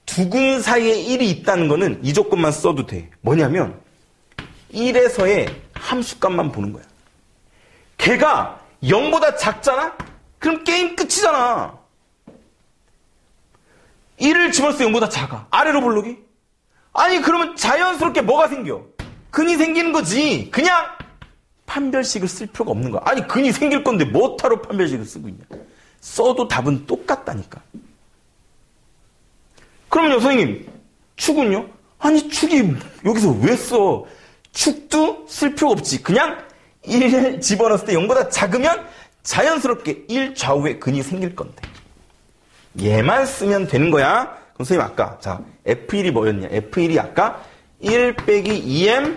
두 근 사이에 1이 있다는 거는 이 조건만 써도 돼. 뭐냐면 1에서의 함수값만 보는 거야. 걔가 0보다 작잖아? 그럼 게임 끝이잖아. 1을 집어넣었을 때 0보다 작아. 아래로 볼록이? 아니 그러면 자연스럽게 뭐가 생겨? 근이 생기는 거지. 그냥 판별식을 쓸 필요가 없는 거야. 아니 근이 생길 건데 뭐하러 판별식을 쓰고 있냐. 써도 답은 똑같다니까. 그러면요 선생님 축은요? 아니 축이 여기서 왜 써? 축도 쓸 필요가 없지. 그냥 1을 집어넣었을 때 0보다 작으면 자연스럽게 1 좌우에 근이 생길 건데 얘만 쓰면 되는 거야. 그럼 선생님 아까 자 F1이 뭐였냐? F1이 아까 1 빼기 2m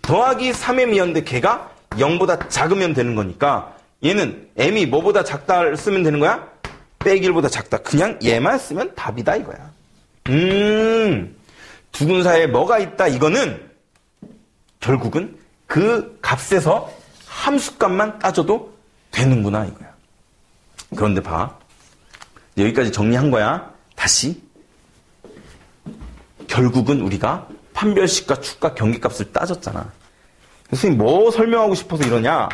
더하기 3m이었는데 걔가 0보다 작으면 되는 거니까 얘는 m이 뭐보다 작다를 쓰면 되는 거야? 빼기 1보다 작다. 그냥 얘만 쓰면 답이다 이거야. 두 근 사이에 뭐가 있다 이거는 결국은 그 값에서 함수값만 따져도 되는구나 이거야. 그런데 봐. 여기까지 정리한 거야. 다시. 결국은 우리가 판별식과 축과 경계값을 따졌잖아. 선생님 뭐 설명하고 싶어서 이러냐?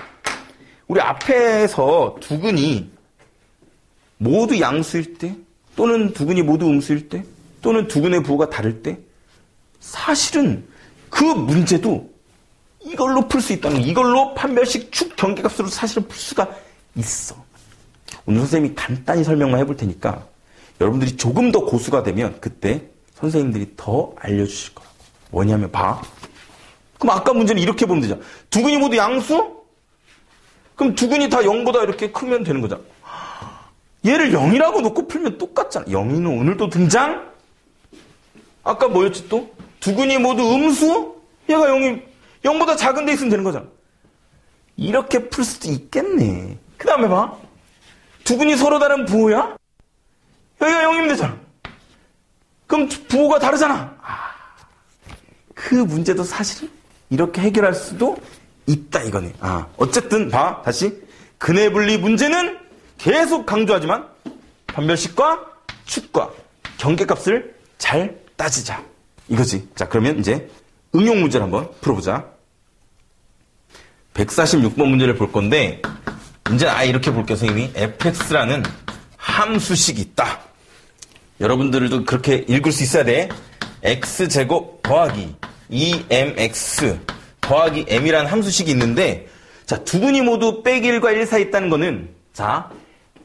우리 앞에서 두 근이 모두 양수일 때 또는 두 근이 모두 음수일 때 또는 두 근의 부호가 다를 때 사실은 그 문제도 이걸로 풀 수 있다는 거야. 이걸로 판별식 축 경계값으로 사실은 풀 수가 있어. 오늘 선생님이 간단히 설명만 해볼 테니까 여러분들이 조금 더 고수가 되면 그때 선생님들이 더 알려주실 거라고. 뭐냐면 봐. 그럼 아까 문제는 이렇게 보면 되잖아. 두 근이 모두 양수? 그럼 두 근이 다 0보다 이렇게 크면 되는 거잖아. 얘를 0이라고 놓고 풀면 똑같잖아. 0이는 오늘도 등장? 아까 뭐였지 또? 두 근이 모두 음수? 얘가 0보다 작은 데 있으면 되는 거잖아. 이렇게 풀 수도 있겠네. 그 다음에 봐. 두 근이 서로 다른 부호야? 여기가 0이면 되잖아. 그럼 부호가 다르잖아. 그 문제도 사실은 이렇게 해결할 수도 있다 이거네. 어쨌든 봐. 다시. 근의 분리 문제는 계속 강조하지만 판별식과 축과 경계값을 잘 따지자. 이거지. 자, 그러면 이제 응용 문제를 한번 풀어보자. 146번 문제를 볼 건데 문제는 이렇게 볼게요. 선생님이 fx라는 함수식이 있다. 여러분들도 그렇게 읽을 수 있어야 돼. x제곱 더하기 2mx 더하기 m이라는 함수식이 있는데, 자, 두 근이 모두 빼기 1과 1 사이에 있다는 거는, 자,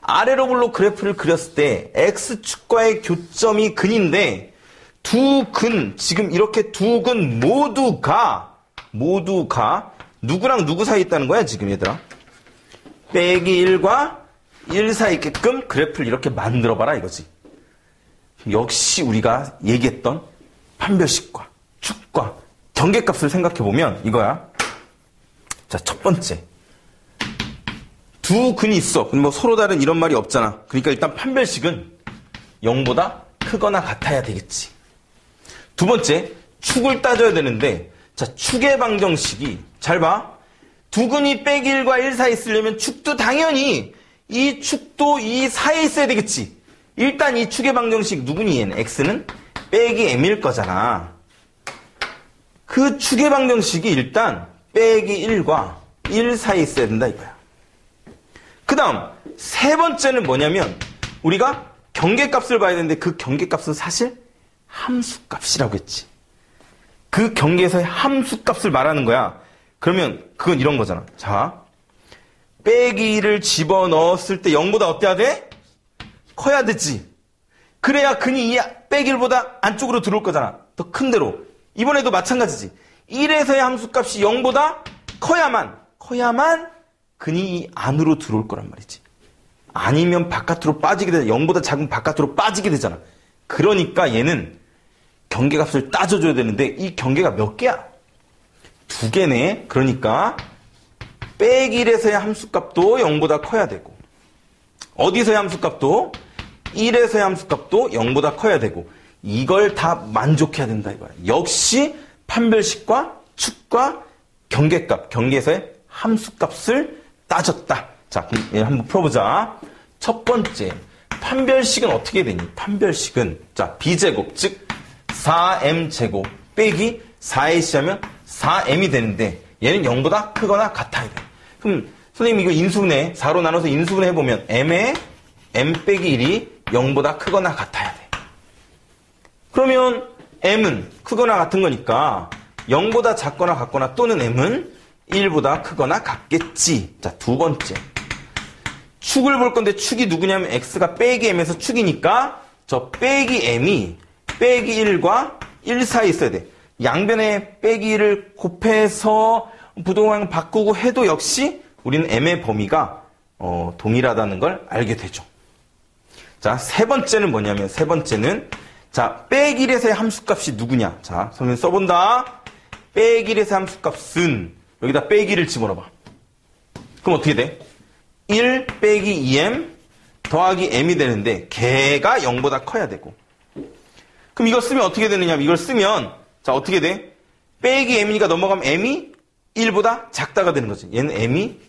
아래로블로 그래프를 그렸을 때 x축과의 교점이 근인데, 두 근, 지금 이렇게 두 근 모두가 누구랑 누구 사이에 있다는 거야, 지금 얘들아? 빼기 1과 1 사이에 있게끔 그래프를 이렇게 만들어봐라 이거지. 역시 우리가 얘기했던 판별식과 축과 경계값을 생각해보면 이거야. 자, 첫 번째. 두 근이 있어. 근데 뭐 서로 다른 이런 말이 없잖아. 그러니까 일단 판별식은 0보다 크거나 같아야 되겠지. 두 번째, 축을 따져야 되는데, 자, 축의 방정식이, 잘 봐. 두 근이 빼기 1과 1 사이에 있으려면 축도 당연히 이 축도 이 사이에 있어야 되겠지. 일단 이 축의 방정식 누구니 얘는? x는 빼기 m일 거잖아. 그 축의 방정식이 일단 빼기 1과 1 사이에 있어야 된다 이거야. 그 다음 세 번째는 뭐냐면 우리가 경계값을 봐야 되는데 그 경계값은 사실 함수값이라고 했지. 그 경계에서의 함수값을 말하는 거야. 그러면 그건 이런 거잖아. 자, 빼기를 집어넣었을 때 0보다 어때야 돼? 커야 되지. 그래야 근이 이 빼기 1보다 안쪽으로 들어올 거잖아. 더 큰 데로. 이번에도 마찬가지지. 1에서의 함수값이 0보다 커야만 근이 이 안으로 들어올 거란 말이지. 아니면 바깥으로 빠지게 되잖아. 0보다 작으면 바깥으로 빠지게 되잖아. 그러니까 얘는 경계값을 따져줘야 되는데 이 경계가 몇 개야? 2개네. 그러니까 빼기 1에서의 함수값도 0보다 커야 되고 어디서의 함수값도 1에서의 함수값도 0보다 커야 되고 이걸 다 만족해야 된다 이거야. 역시 판별식과 축과 경계값, 경계에서의 함수값을 따졌다. 자, 그럼 얘 한번 풀어보자. 첫 번째, 판별식은 어떻게 되니? 판별식은 자 b제곱 즉 4m제곱 빼기 4ac 하면 4m이 되는데 얘는 0보다 크거나 같아야 돼. 그럼 선생님 이거 인수분해 4로 나눠서 인수분해 해보면 m의 m 빼기 1이 0보다 크거나 같아야 돼. 그러면 m은 크거나 같은 거니까 0보다 작거나 같거나 또는 m은 1보다 크거나 같겠지. 자, 두 번째. 축을 볼 건데 축이 누구냐면 x가 빼기 m에서 축이니까 저 빼기 m이 빼기 1과 1 사이에 있어야 돼. 양변에 빼기 1을 곱해서 부동항 바꾸고 해도 역시 우리는 m의 범위가 동일하다는 걸 알게 되죠. 자, 세 번째는 뭐냐면 세 번째는 자, 빼기 1에서의 함수값이 누구냐. 자, 선생님 써본다. 빼기 1에서의 함수값은 여기다 빼기 1을 집어넣어봐. 그럼 어떻게 돼? 1 빼기 2m 더하기 m이 되는데 걔가 0보다 커야 되고 그럼 이거 쓰면 어떻게 되느냐. 이걸 쓰면 자 어떻게 돼? 빼기 m이니까 넘어가면 m이 1보다 작다가 되는 거지. 얘는 m이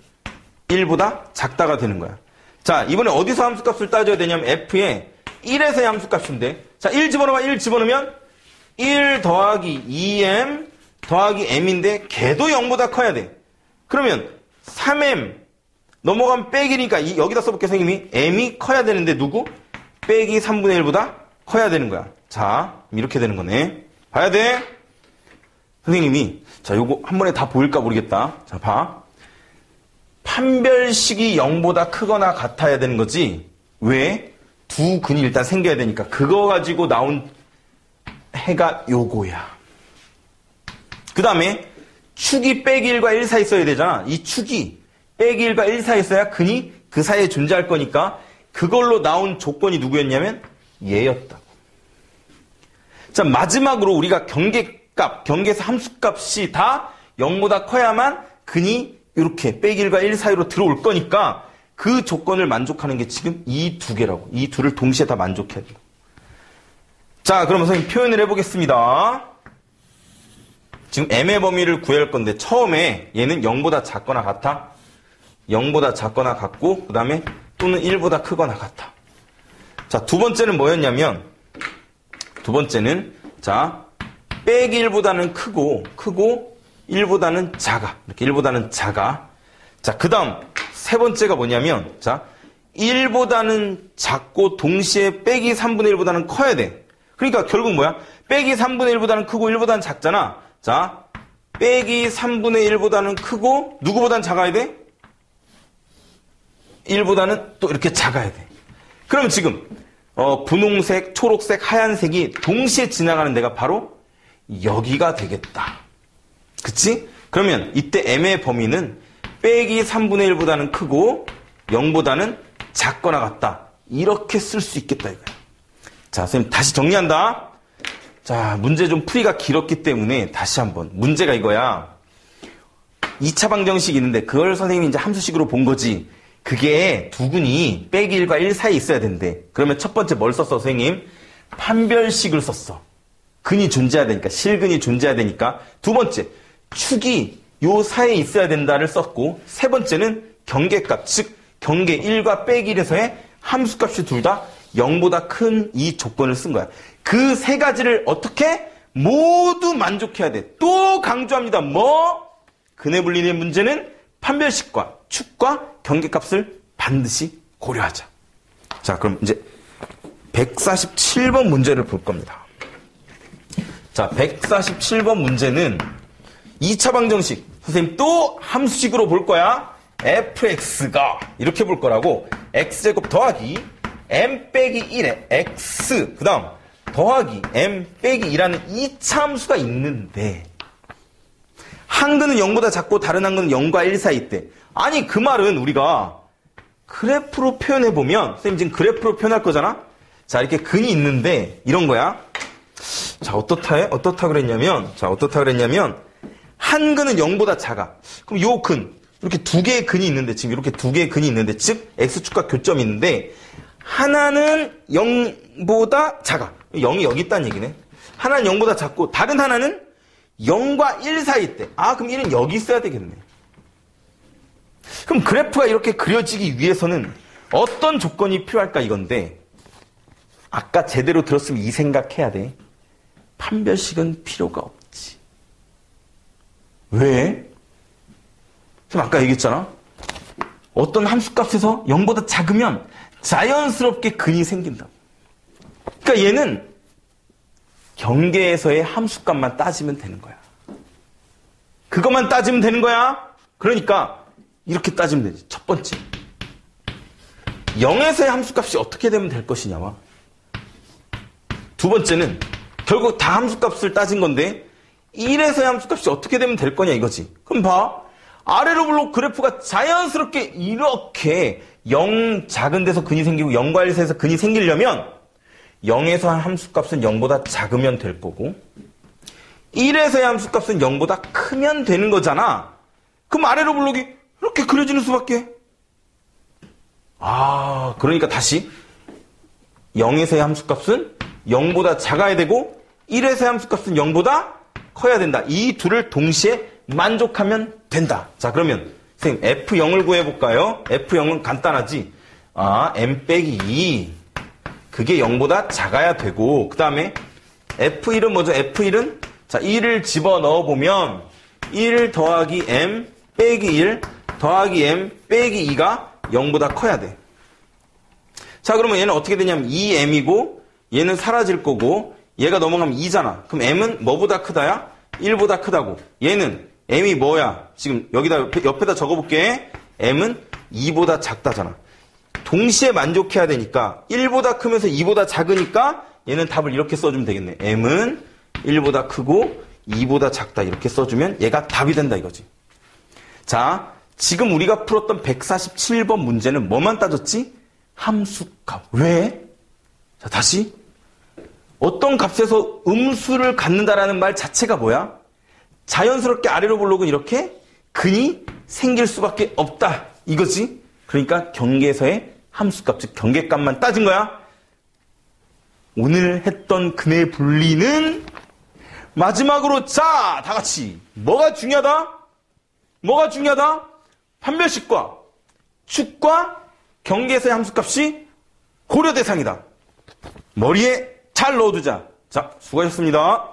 1보다 작다가 되는 거야. 자, 이번에 어디서 함수값을 따져야 되냐면 f의 1에서의 함수값인데 자, 1 집어넣으면 1 집어넣으면 1 더하기 2m 더하기 m인데 걔도 0보다 커야 돼. 그러면 3m 넘어가면 빼기니까 여기다 써볼게 선생님이. m이 커야 되는데 누구? 빼기 3분의 1보다 커야 되는 거야. 자, 이렇게 되는 거네. 봐야 돼. 선생님이 자, 요거 한 번에 다 보일까 모르겠다. 자, 봐. 판별식이 0보다 크거나 같아야 되는 거지. 왜? 두 근이 일단 생겨야 되니까. 그거 가지고 나온 해가 요거야. 그 다음에 축이 빼기 1과 1 사이에 있어야 되잖아. 이 축이 빼기 1과 1 사이에 있어야 근이 그 사이에 존재할 거니까 그걸로 나온 조건이 누구였냐면 얘였다고. 자, 마지막으로 우리가 경계에서 함수값이 다 0보다 커야만 근이 이렇게 빼기 1과 1 사이로 들어올 거니까 그 조건을 만족하는 게 지금 이 두 개라고. 이 둘을 동시에 다 만족해야 돼요. 자, 그럼 선생님 표현을 해보겠습니다. 지금 m의 범위를 구할 건데 처음에 얘는 0보다 작거나 같아. 0보다 작거나 같고 그 다음에 또는 1보다 크거나 같아. 자, 두 번째는 뭐였냐면 두 번째는 자 빼기 1보다는 크고 1보다는 작아. 이렇게 1보다는 작아. 자, 그 다음 세 번째가 뭐냐면 자 1보다는 작고 동시에 빼기 3분의 1보다는 커야 돼. 그러니까 결국 뭐야? 빼기 3분의 1보다는 크고 1보다는 작잖아. 자, 빼기 3분의 1보다는 크고 누구보단 작아야 돼? 1보다는 또 이렇게 작아야 돼. 그러면 지금 분홍색, 초록색, 하얀색이 동시에 지나가는 데가 바로 여기가 되겠다. 그치? 그러면 이때 M의 범위는 빼기 3분의 1보다는 크고 0보다는 작거나 같다. 이렇게 쓸 수 있겠다 이거야. 자, 선생님 다시 정리한다. 자, 문제 좀 풀이가 길었기 때문에 다시 한번. 문제가 이거야. 2차 방정식이 있는데 그걸 선생님이 이제 함수식으로 본 거지. 그게 두 근이 빼기 1과 1 사이에 있어야 된대. 그러면 첫 번째 뭘 썼어, 선생님? 판별식을 썼어. 근이 존재해야 되니까, 실근이 존재해야 되니까. 두 번째, 축이 요 사이에 있어야 된다를 썼고, 세 번째는 경계값, 즉 경계 1과 빼기 1에서의 함수값이 둘 다 0보다 큰 이 조건을 쓴 거야. 그 세 가지를 어떻게? 모두 만족해야 돼. 또 강조합니다. 뭐? 근의 분리의 문제는 판별식과 축과 경계값을 반드시 고려하자. 자, 그럼 이제 147번 문제를 볼 겁니다. 자, 147번 문제는 2차 방정식. 선생님 또 함수식으로 볼 거야. fx가 이렇게 볼 거라고. x제곱 더하기 m 빼기 1의 x 그 다음 더하기 m 빼기 2라는 2차 함수가 있는데 한 근은 0보다 작고 다른 한 근은 0과 1 사이 있대. 아니 그 말은 우리가 그래프로 표현해보면 선생님 지금 그래프로 표현할 거잖아. 자, 이렇게 근이 있는데 이런 거야. 자, 어떻다 그랬냐면 한 근은 0보다 작아. 그럼 요 근 이렇게 두 개의 근이 있는데 지금 이렇게 두 개의 근이 있는데 즉 x축과 교점이 있는데 하나는 0보다 작아. 0이 여기 있다는 얘기네. 하나는 0보다 작고 다른 하나는 0과 1 사이 있대. 아, 그럼 1은 여기 있어야 되겠네. 그럼 그래프가 이렇게 그려지기 위해서는 어떤 조건이 필요할까 이건데 아까 제대로 들었으면 이 생각해야 돼. 판별식은 필요가 없지. 왜? 그럼 아까 얘기했잖아. 어떤 함수값에서 0보다 작으면 자연스럽게 근이 생긴다. 그러니까 얘는 경계에서의 함수값만 따지면 되는 거야. 그것만 따지면 되는 거야. 그러니까 이렇게 따지면 되지. 첫 번째, 0에서의 함수값이 어떻게 되면 될 것이냐와 두 번째는 결국 다 함수값을 따진 건데 1에서의 함수값이 어떻게 되면 될 거냐 이거지. 그럼 봐. 아래로 볼록 그래프가 자연스럽게 이렇게 0 작은 데서 근이 생기고 0과 1 사이에서 근이 생기려면 0에서 한 함수값은 0보다 작으면 될 거고 1에서의 함수값은 0보다 크면 되는 거잖아. 그럼 아래로 볼록이 이렇게 그려지는 수밖에. 아, 그러니까 다시 0에서의 함수값은 0보다 작아야 되고 1에서의 함수값은 0보다 커야 된다. 이 둘을 동시에 만족하면 된다. 자, 그러면 선생님 F0을 구해볼까요? F0은 간단하지. 아, M 빼기 2 그게 0보다 작아야 되고 그 다음에 F1은 뭐죠? F1은 자 1을 집어넣어보면 1 더하기 M 빼기 1 더하기 M 빼기 2가 0보다 커야 돼. 자, 그러면 얘는 어떻게 되냐면 2M이고 얘는 사라질 거고 얘가 넘어가면 2잖아. 그럼 M은 뭐보다 크다야? 1보다 크다고. 얘는 M이 뭐야? 지금 여기다 옆에다 적어볼게. M은 2보다 작다잖아. 동시에 만족해야 되니까 1보다 크면서 2보다 작으니까 얘는 답을 이렇게 써주면 되겠네. M은 1보다 크고 2보다 작다 이렇게 써주면 얘가 답이 된다 이거지. 자, 지금 우리가 풀었던 147번 문제는 뭐만 따졌지? 함수값. 왜? 자, 다시. 어떤 값에서 음수를 갖는다라는 말 자체가 뭐야? 자연스럽게 아래로 볼록은 이렇게 근이 생길 수밖에 없다 이거지. 그러니까 경계에서의 함수값, 즉 경계값만 따진 거야. 오늘 했던 근의 분리는 마지막으로 자, 다 같이 뭐가 중요하다? 뭐가 중요하다? 판별식과 축과 경계에서의 함수값이 고려 대상이다. 머리에 잘 넣어두자. 자, 수고하셨습니다.